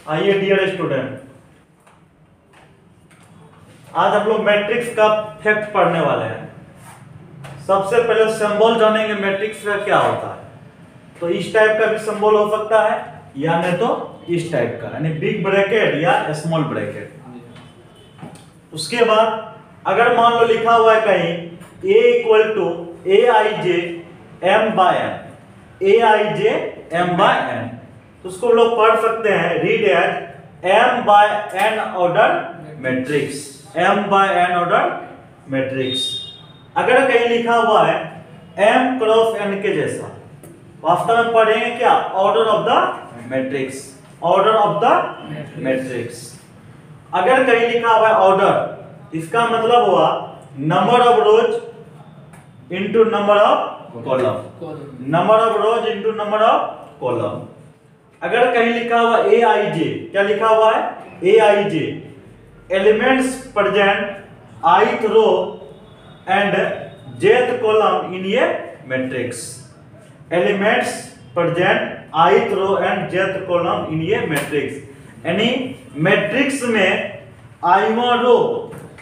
आइए dear student, आज हम लोग मैट्रिक्स का फैक्ट पढ़ने वाले हैं। सबसे पहले सिंबल जानेंगे मैट्रिक्स का क्या होता है। तो इस टाइप का भी सिंबल हो सकता है या नहीं तो इस टाइप का, यानी बिग ब्रैकेट या स्मॉल ब्रैकेट। उसके बाद अगर मान लो लिखा हुआ है कहीं a equal to aij m by n, aij m by n, तो उसको लोग पढ़ सकते हैं read as m by n order matrix, m by n order matrix. अगर कहीं लिखा हुआ है m क्रॉस n के जैसा, वास्तव में पढ़ेंगे क्या, order of the matrix, order of the matrix. अगर कहीं लिखा हुआ है ऑर्डर, इसका मतलब हुआ number of rose into number of column, number of rose into number of column. अगर कहीं लिखा हुआ ए आई जे, क्या लिखा हुआ है A I J, elements present ith row and jth column in a matrix, elements present ith row and jth column in a matrix. यानी matrix में i1 रो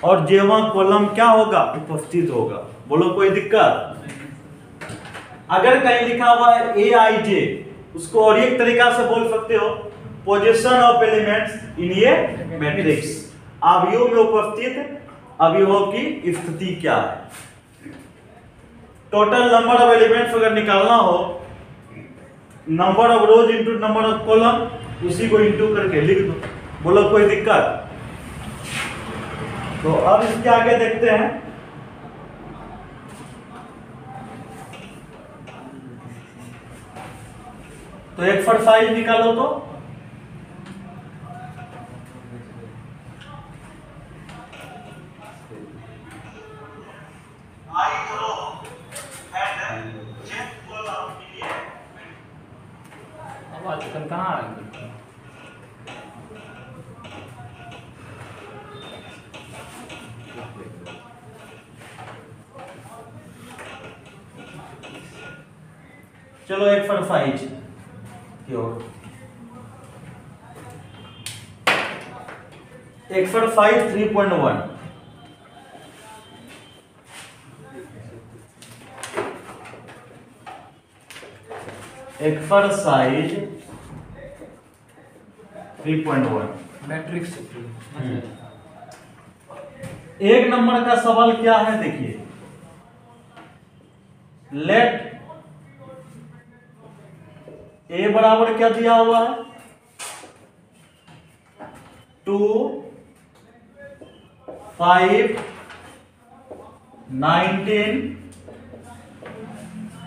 और j1 कॉलम क्या होगा, उपस्थित होगा। बोलो कोई दिक्कत। अगर कहीं लिखा हुआ है ए आई जे, उसको और एक तरीका से बोल सकते हो position of elements in a matrix, अवयव में उपस्थित अवयवों की स्थिति क्या है। टोटल नंबर ऑफ एलिमेंट्स अगर निकालना हो, number of rose into number of column, उसी को इनटू करके लिख दो। बोलो कोई दिक्कत। तो अब इसके आगे देखते हैं। तो एक्सरसाइज निकालो तो कहाँ चलो एक्सरसाइज की ओर। Exercise 3.1, exercise 3.1 matrix. एक नंबर का सवाल क्या है, देखिए, लेट ए बराबर क्या दिया हुआ है 2 5 19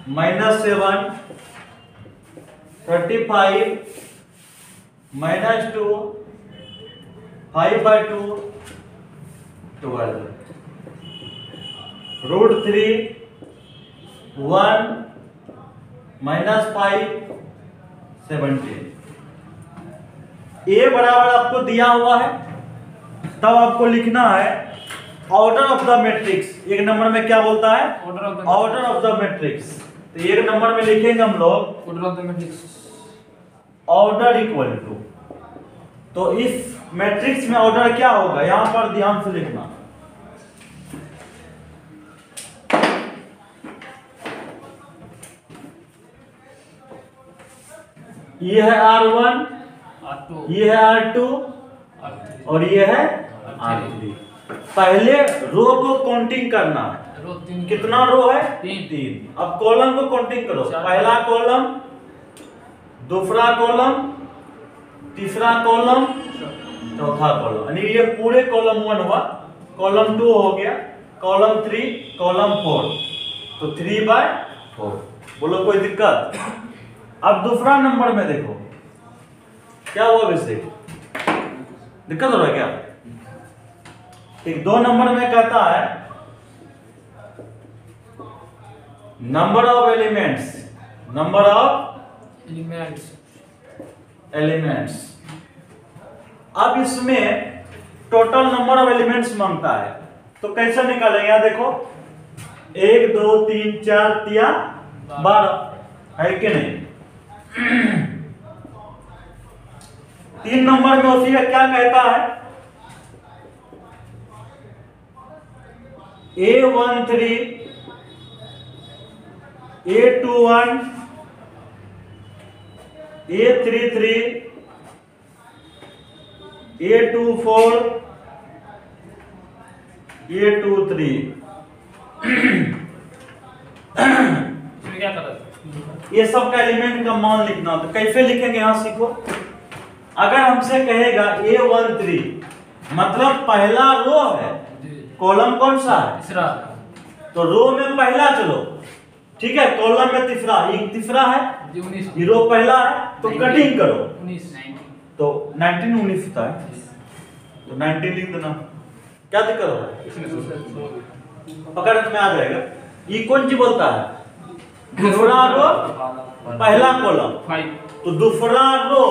-7 35 -2 5/2 12 √3 1 -5 17। ए बराबर आपको दिया हुआ है, तब आपको लिखना है ऑर्डर ऑफ द मैट्रिक्स। एक नंबर में क्या बोलता है, ऑर्डर ऑफ द मैट्रिक्स। तो एक नंबर में लिखेंगे हम लोग order of the matrix, order equal to. तो इस मैट्रिक्स में ऑर्डर क्या होगा, यहां पर ध्यान से लिखना, ये है R1, ये है R2 और ये है R3। पहले रो को काउंटिंग करना है, कितना रो है, 3। अब कॉलम को काउंटिंग करो, पहला कॉलम, दूसरा कॉलम, तीसरा कॉलम, चौथा कॉलम, यानी ये पूरे कॉलम 1 हुआ, कॉलम 2 हो गया, कॉलम 3, कॉलम 4, तो 3/4। बोलो कोई दिक्कत। अब दूसरा नंबर में देखो क्या हुआ, वैसे दिक्कत हो रहा है क्या। ठीक, 2 नंबर में कहता है number of elements, number of elements. अब इसमें टोटल नंबर ऑफ एलिमेंट्स मांगता है, तो कैसे निकालेंगे, यहां देखो 1 2 3 4 3 12 है कि नहीं। 3 नंबर में उसी का क्या कहता है, A13 A21 A33 A24 A23 क्या कर रहा है? ये सब का एलिमेंट का मान लिखना। तो कैसे लिखेंगे यहां सीखो। अगर हमसे कहेगा A13 मतलब पहला रो है, कॉलम कौन सा है, तीसरा। तो रो में पहला चलो, ठीक है, कॉलम में तीसरा, ये तीसरा है, 19 ये रो पहला है, तो कटिंग करो 19 तो 19 19 होता है, तो 19 लिख देना। क्या दिक्कत हो रहा है, पकड़ में आ जाएगा। ये कौन सी बोलता है, दूसरा रो पहला कॉलम, 5 तो दूसरा रो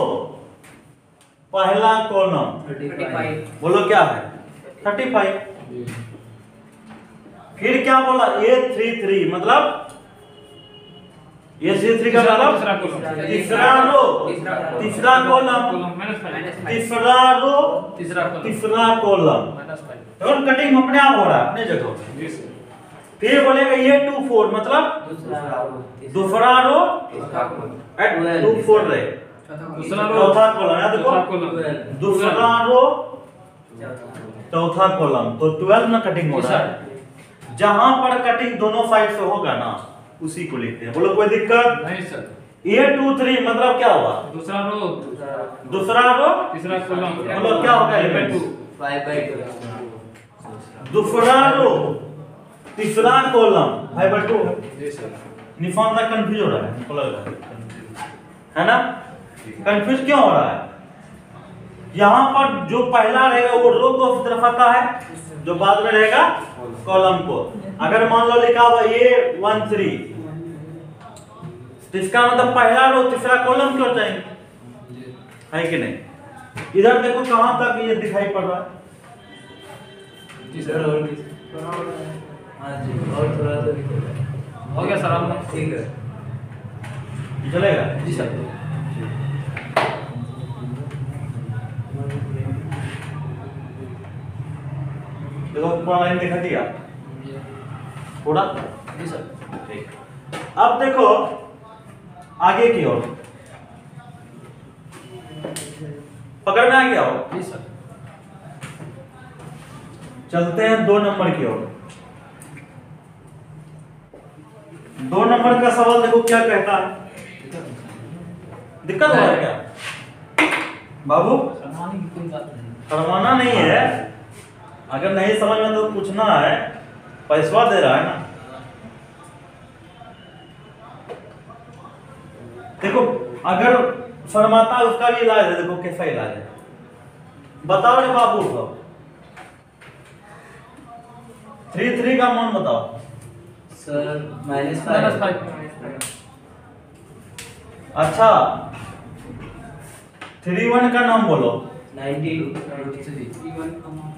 पहला कॉलम 35 बोलो क्या है 35। फिर क्या बोला A33 मतलब A33 का मतलब तीसरा रो तीसरा कॉलम -5 तीसरा रो तीसरा तीसरा कॉलम, -5 तो कटिंग अपने आप हो रहा है अपने जगह। जी सर। फिर बोलेगा A24 मतलब दूसरा रो एट 24 रहे, दूसरा रो चौथा कॉलम, याद चौथा रखो कॉलम दूसरा रो चौथा कॉलम, तो 12 में कटिंग हो रहा है। जहां पर कटिंग दोनों साइड से होगा ना उसी को लिखते हैं। बोलो कोई दिक्कत नहीं सर। A23 मतलब क्या हुआ, दूसरा रो दूसरा रो तीसरा कॉलम मतलब क्या होगा एलिमेंट, 5/2 दूसरा रो तीसरा कॉलम 5/2 जी सर। निशान तक कंफ्यूज हो रहा है, हमको लग रहा है ना, कंफ्यूज क्यों हो रहा है। यहाँ पर जो पहला रहेगा वो रो को उस तरफ आता है, जो बाद में रहेगा कॉलम को। अगर मान लो लिखा हुआ A13 तो इसका मतलब पहला रो तीसरा कॉलम क्यों चाहिए, है कि नहीं। इधर देखो कहां तक ये दिखाई पड़ रहा है, तीसरा और हाँ जी, और थोड़ा सा हो गया सर आपका। ठीक है ये चलेगा। जी सर। देखो पूरा लाइन दिखा दिया पूरा, जी सर। ठीक। अब देखो आगे की ओर, पकड़ में आ गया हो, जी सर। चलते हैं 2 नंबर की ओर। 2 नंबर का सवाल देखो क्या कहता है, दिक्कत हो रहा है क्या बाबू, शर्माने की कोई बात नहीं। शर्माना नहीं है, अगर नहीं समझ में तो पूछना है, पैसा दे रहा है ना। देखो अगर शर्माता है उसका भी इलाज है, देखो कैसा इलाज है, बताओ रे बाबू सब। 3 का मान बताओ सर -5 अच्छा। 31 का नाम बोलो 90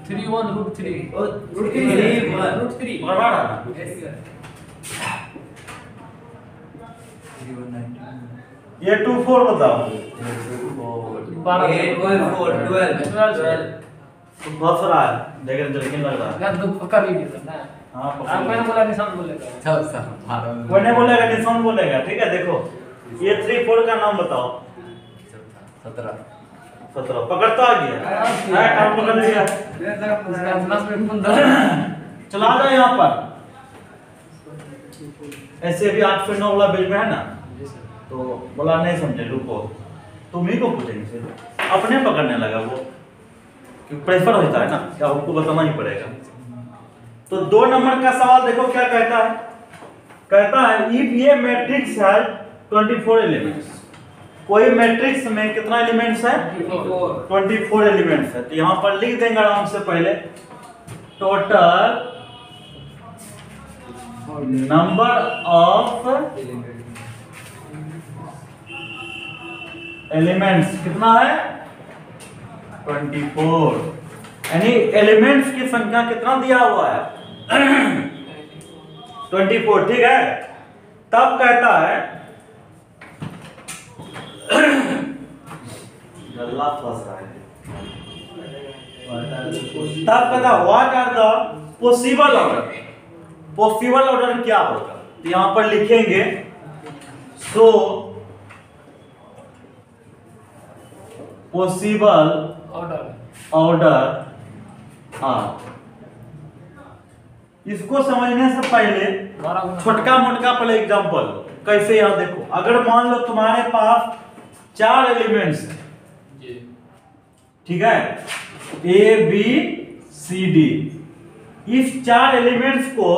31√3 और √3 बड़ा रहा। ये 24 बताओ, 12 तो बहुत रहा है, देख रहे जल्दी लग रहा है। यार दो पकड़ लीजिए सर ना। हाँ आप मैंने बोला निशान बोलेगा। वो नहीं बोलेगा, निशान बोलेगा, ठीक है। देखो ये 3 4 का नाम बताओ 17 पकड़ता आ गया, हाँ काम पकड़ लिया। इसका क्लास में कौन था? चला जाओ यहाँ पर, ऐसे भी 8 से 9 वाला पेज में है ना, तो बोला नहीं समझे, रुको तुम ही को पूछेंगे फिर। अपने पकड़ने लगा वो, क्योंकि प्रेशर होता है ना, क्या आपको बताना ही पड़ेगा। तो 2 नंबर का सवाल देखो क्या कहता है, कहता है इफ ये मैट्रिक्स है 24 एलिमेंट्स, कोई मैट्रिक्स में कितना एलिमेंट्स है 24 एलिमेंट्स है, तो यहाँ पर लिख देंगे आराम से पहले टोटल नंबर ऑफ एलिमेंट्स कितना है 24, यानी एलिमेंट्स की संख्या कितना दिया हुआ है 24, ठीक है। तब कहता है चला फंस रहा है। तब कहता what are the possible order. Possible order क्या होगा, तो यहां पर लिखेंगे सो पॉसिबल ऑर्डर आर। इसको समझने से पहले छोटका मोटका पहले एग्जांपल कैसे, यहां देखो, अगर मान लो तुम्हारे पास 4 एलिमेंट्स हैं, ठीक है, ए बी सी डी। इस 4 एलिमेंट्स को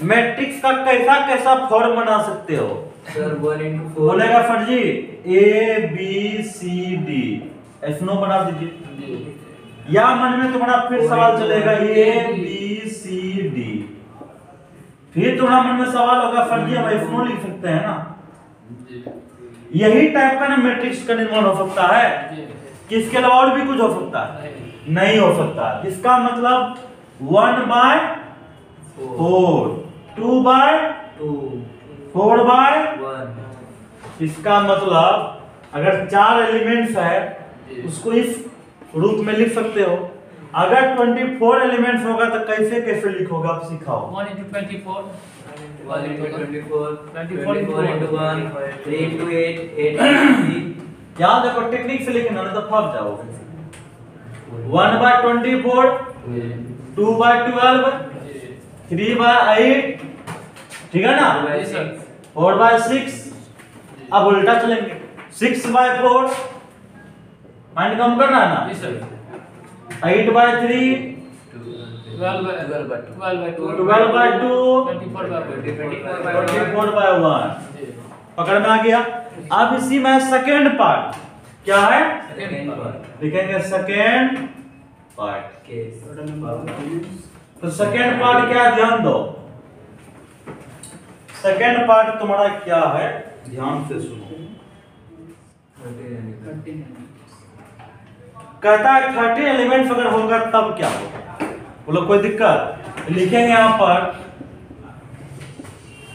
मैट्रिक्स का कैसा कैसा फॉर्म बना सकते हो सर 1 into 4 बोलेगा फर्जी, ए बी सी डी ऐसनो बना दीजिए, या मन में तुम्हारा फिर सवाल चलेगा ए बी सी डी, फिर तुम्हारा मन में सवाल होगा फर्जी हम ऐसनो लिख सकते हैं ना। यही टाइप का ना मैट्रिक्स का निर्माण हो सकता है, कि इसके अलावा और भी कुछ हो सकता है, नहीं हो सकता। इसका मतलब 1/4, 2/2, 4/1। इसका मतलब अगर 4 एलिमेंट्स है उसको इस रूप में लिख सकते हो। अगर 24 एलिमेंट्स होगा तो कैसे कैसे लिखोगे आप सिखाओ। 1 into 24, 1 into 24, 24 24 into 1, 3 into 8, 8 into 3। यहाँ देखो टेक्निक से लिखना नहीं तो फंस जाओगे। 1/24, 2/12, 3/8, ठीक है ना, 4/6। अब उल्टा चलेंगे, 6/4, माइंड कम करना है ना, 8/3, 12/2, 12/2, 24/1। पकड़ में आ गया। अब इसी में सेकेंड पार्ट क्या है, लिखेंगे सेकेंड पार्ट। तो सेकेंड पार्ट क्या है, ध्यान दो। सेकेंड पार्ट तुम्हारा क्या है, ध्यान से सुनो। कहता है 30 एलिमेंट्स अगर होगा तब क्या होगा, बोलो कोई दिक्कत। लिखेंगे यहां पर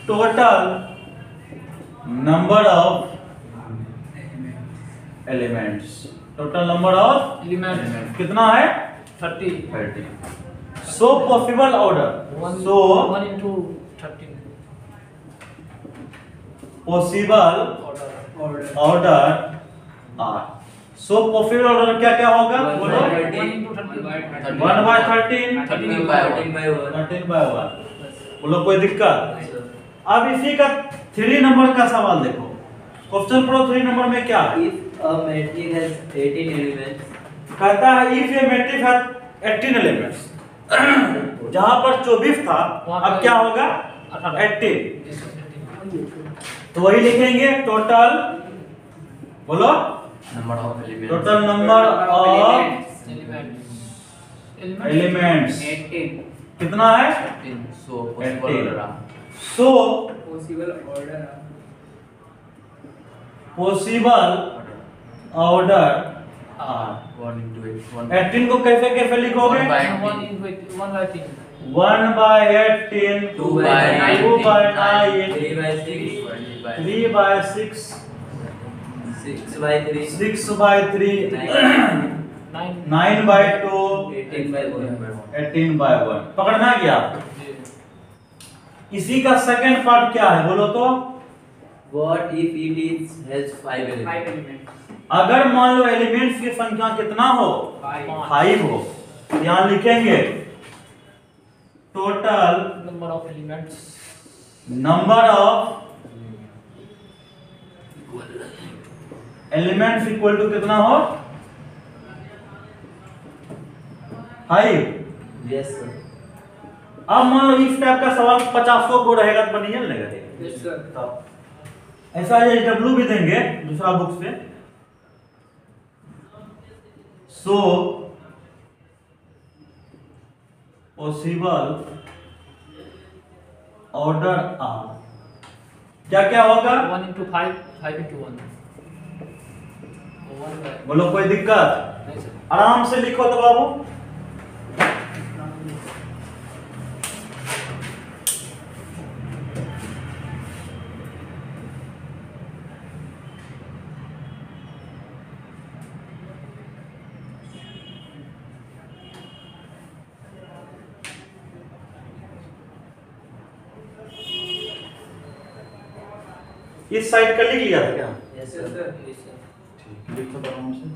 total number of elements. Total number of element कितना है, 30। So possible order, so 1 into 13 possible order are. So possible order क्या क्या होगा, बोलो 1 into 13, 1/13, 13/1। बोलो कोई दिक्कत। अब इसी का 3 नंबर का सवाल देखो, क्वेश्चन प्रो 3 नंबर में क्या है, If a matrix has 18 elements, कहता है इफ ये मैट्रिक्स है 18 एलिमेंट्स, जहां पर 24 था अब क्या होगा 18। तो वही लिखेंगे टोटल, बोलो number of elements, total number of elements 18 कितना है, 18। So 18। possible order। So possible order possible order are. 1 into 8, 18 को कैसे कैसे लिखोगे, 1/18, 1/18, 2/9, 2/9, 3/6, 3/6, 6/3, 6/3, 9 9/2, 18/1। 18/1। पकड़ना गया। इसी का सेकंड पार्ट क्या है बोलो तो, What if it is has 5 elements? अगर मान लो एलिमेंट्स की संख्या कितना हो, 5 हो, यहां लिखेंगे total number of elements number of elements equal to कितना हो, 5। Yes sir। अब मान लो इस टाइप का सवाल 50 को रहेगा तो बनिए लगेगा। yes sir तब ऐसा डब्ल्यू भी देंगे दूसरा बुक से। सो पॉसिबल ऑर्डर आर क्या क्या होगा, 1 into 5, 5 into 1, बोलो कोई दिक्कत, नहीं सर आराम से लिखो तो बाबू। इस साइड का लिख लिया था क्या? Yes, sir. ठीक, लिखो तो आराम से।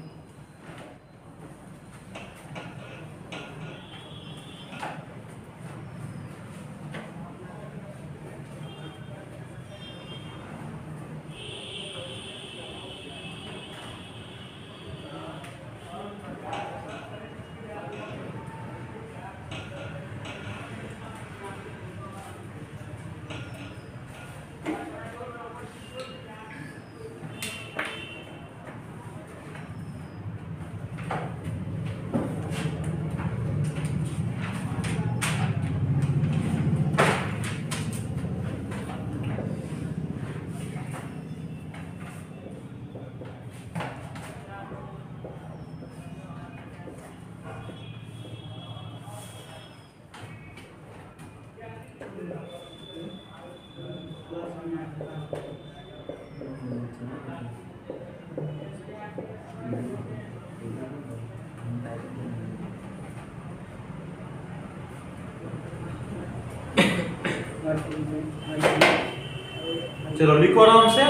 चलो लिखो आराम से।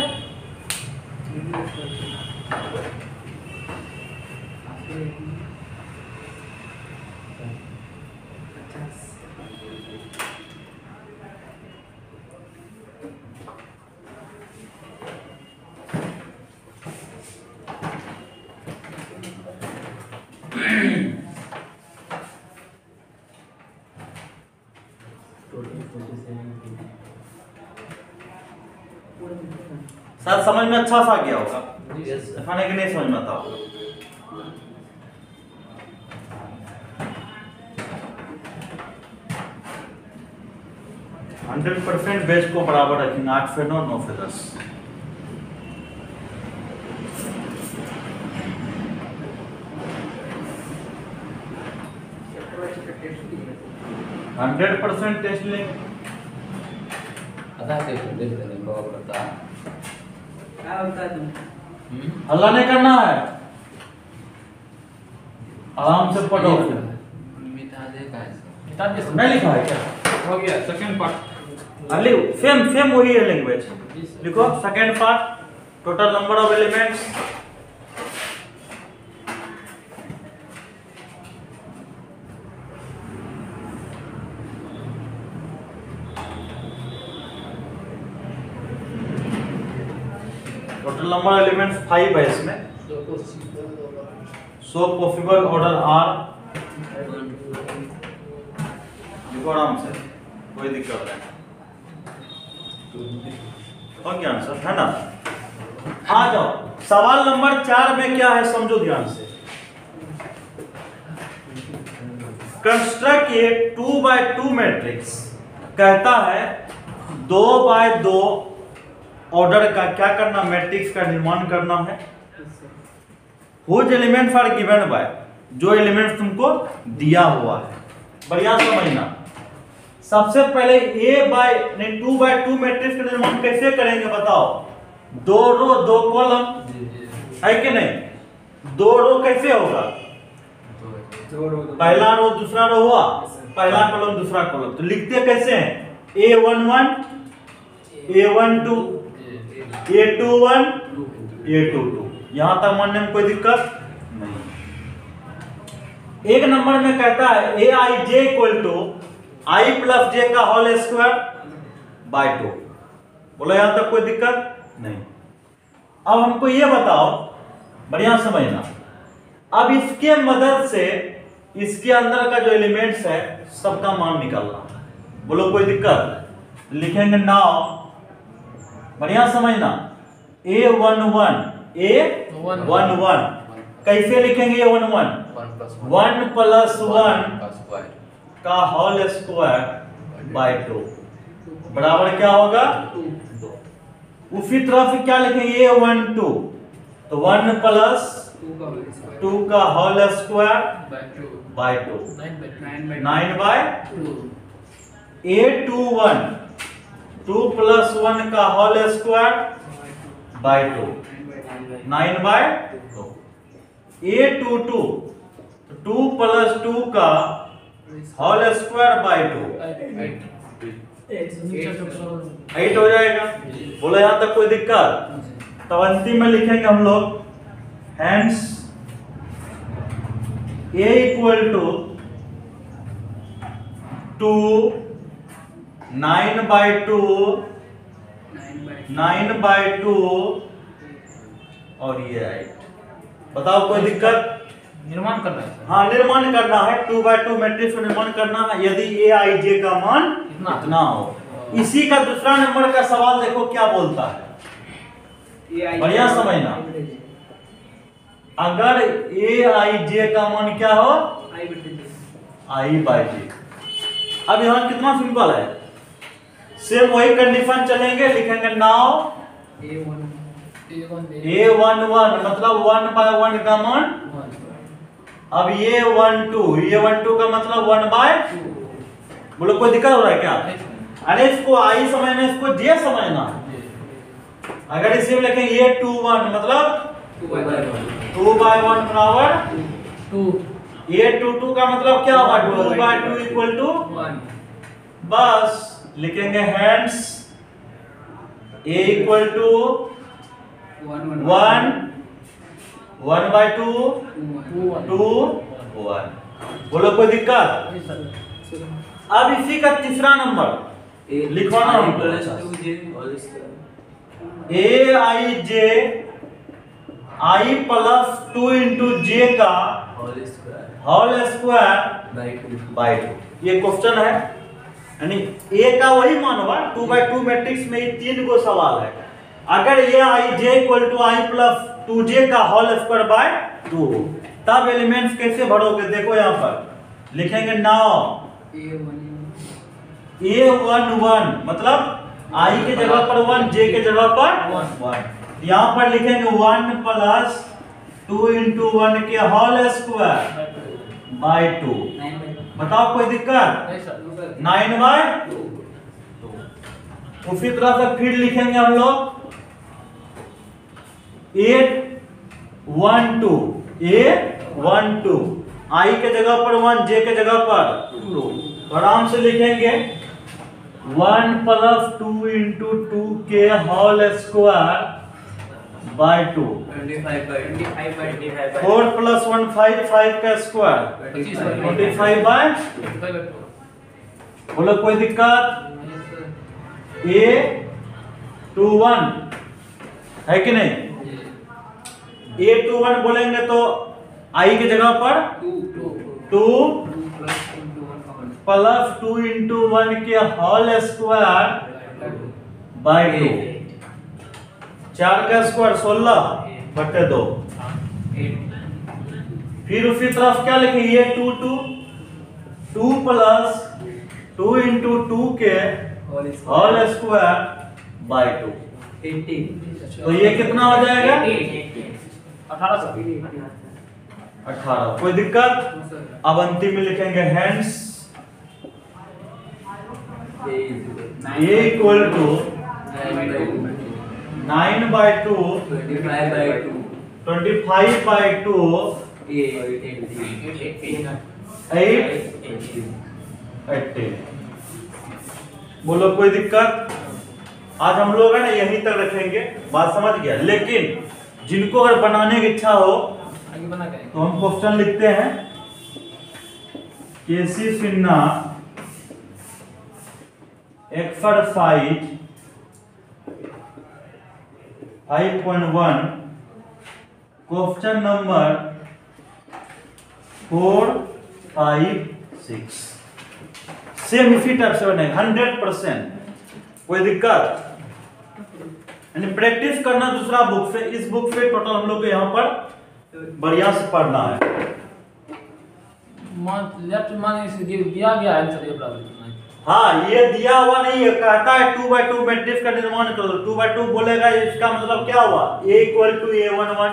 शायद समझ में अच्छा सा गया होगा। Yes, sir. खाने के नहीं समझ में आता होगा। हंड्रेड % बेच को बराबर रखेंगे, 8 से 9, 9 से 10। हंड्रेड % टेस्ट लेंगे। आता है टेस्ट देख लेने को पता। क्या होता है तुम? हल्ला नहीं करना है, आराम से पढ़ो। मिटा दे का है। नहीं लिखा है क्या? हो गया सेकंड पार्ट। अली सेम वही है लैंग्वेज। लिखो second part, total number of elements. Total number of elements 5 है इसमें। So possible order are. लिखो आराम से, कोई दिक्कत नहीं। ओके आंसर है ना। आ जाओ सवाल नंबर 4 में क्या है, समझो ध्यान से। कंस्ट्रक्ट ए 2x2 मैट्रिक्स। कहता है 2x2 ऑर्डर का क्या करना, मैट्रिक्स का निर्माण करना है। Whose elements are given by, जो एलिमेंट्स तुमको दिया हुआ है। बढ़िया समझना। सबसे पहले नहीं 2x2 मैट्रिक्स का निर्माण कैसे करेंगे बताओ। 2 रो 2 कॉलम है कि नहीं। 2 रो कैसे होगा, पहला रो दूसरा रो हुआ, पहला कॉलम दूसरा कॉलम। तो लिखते कैसे हैं, A11 A12 A21 A22। यहां तक मानने में कोई दिक्कत नहीं। एक नंबर में कहता है Aij equal to I plus J का होल स्क्वायर बाय 2। बोलो यहां तक कोई दिक्कत नहीं। अब हमको ये बताओ, बढ़िया समझना। अब इसके मदद से इसके अंदर का जो एलिमेंट्स है सबका मान निकालना। बोलो कोई दिक्कत। लिखेंगे नाउ, बढ़िया समझना। A11 A11 कैसे लिखेंगे A11? 1 प्लस 1 का होल स्क्वायर बाय 2 बराबर क्या होगा 2। उसी तरह से क्या लिखेंगे A12, तो 1 प्लस 2 का whole square by 2 9 by 2। A21 2 plus 1 का whole square by 2 9 by 2। A22 2 plus 2 का होल स्क्वायर बाय 2 8 हो जाएगा। बोलो यहाँ तक कोई दिक्कत? तो अंतिम में लिखेंगे हम लोग hence a equal to 2 9/2 और ये 8। बताओ कोई दिक्कत? निर्माण करना है हाँ, निर्माण करना है, 2/2 मैट्रिक्स का निर्माण करना है यदि aij का मान इतना हो। इसी का दूसरा नंबर का सवाल देखो क्या बोलता है, बढ़िया समझना। अगर aij का मान क्या हो, i/j। अब यहाँ कितना सिंपल है, सेम वही कंडीशन चलेंगे, लिखेंगे नाउ a11 मतलब 1/1 का मान। अब ये 12 का मतलब 1/2। बोलो कोई दिक्कत हो रहा है क्या? अरे इसको आई समझना, इसको जे समझना। अगर इसे में लिखेंगे ये 21 मतलब 2/1 बराबर 2। ये 22 का मतलब क्या होगा, 2/2 इक्वल टू 1। बस लिखेंगे हेंस a इक्वल टू 1 1/2 2 1। बोलो कोई दिक्कत? अब इसी का तीसरा नंबर लिखवाना हमको, aij i प्लस 2 इंटू जे का होल स्क्वायर बाय 2। ये क्वेश्चन है, यानी a का वही मान होगा 2/2 मैट्रिक्स में ये 3 गो सवाल है। अगर ये ij equal to i plus 2j का होल स्क्वायर बाय 2 तब एलिमेंट्स कैसे भरोगे, देखो यहाँ पर लिखेंगे नाउ a11 मतलब i के जगह पर 1, j के जगह पर 1। यहाँ पर लिखेंगे 1 प्लस 2 इंटू 1 के होल स्क्वायर बाय 2। बताओ कोई दिक्कत? 9/2। उसी तरह से फिर लिखेंगे हम लोग 812 i के जगह पर 1, j के जगह पर 2। आराम से लिखेंगे 1 प्लस 2 इंटू 2 के होल स्क्वायर बाय 2। 4 प्लस 1 5 का स्क्वायर 25/2। बोलो कोई दिक्कत? a21 है कि नहीं? a21 बोलेंगे तो i की जगह पर 2 प्लस 2 इंटू 1 के होल स्क्वायर बाय 2। 4 का स्क्वायर 16/2। फिर उसी तरफ क्या लिखेंगे, ये 2 प्लस 2 इंटू 2 के होल स्क्वायर बाय 2। 18। तो ये कितना हो जाएगा? 18। कोई दिक्कत? अब अंतिम में लिखेंगे हेंस a इक्वल टू 9/2 25/2 8। बोलो कोई दिक्कत? आज हम लोग है ना यहीं तक रखेंगे, बात समझ गया। लेकिन जिनको अगर बनाने की इच्छा हो आगे बना के तो हम क्वेश्चन लिखते हैं, KC Sinha exercise 5.1 question number 4, 5, 6। Same इसी टाइप से बने 100%। कोई दिक्कत? यानी प्रैक्टिस करना दूसरा बुक से, इस बुक से टोटल हम लोग को यहाँ पर बढ़िया से पढ़ना है। लेफ्ट मान दिया गया है आंसर, ये बराबर हाँ, ये दिया हुआ नहीं है, कहता है 2/2 मैट्रिक्स का निर्माण करो। 2/2 बोलेगा, इसका मतलब क्या हुआ, a equal to a11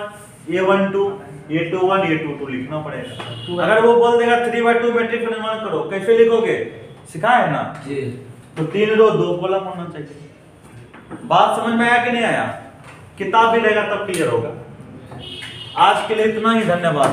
a12 a21 a22 लिखना पड़ेगा। अगर वो बोल देगा 3/2 मैट्रिक्स का निर्माण करो, कैसे लिखोगे? सिखाए है ना जी। तो 3 रो 2 कॉलम होना चाहिए। बात समझ में आया कि नहीं आया? किताब भी रहेगा तब क्लियर होगा। आज के लिए इतना ही, धन्यवाद।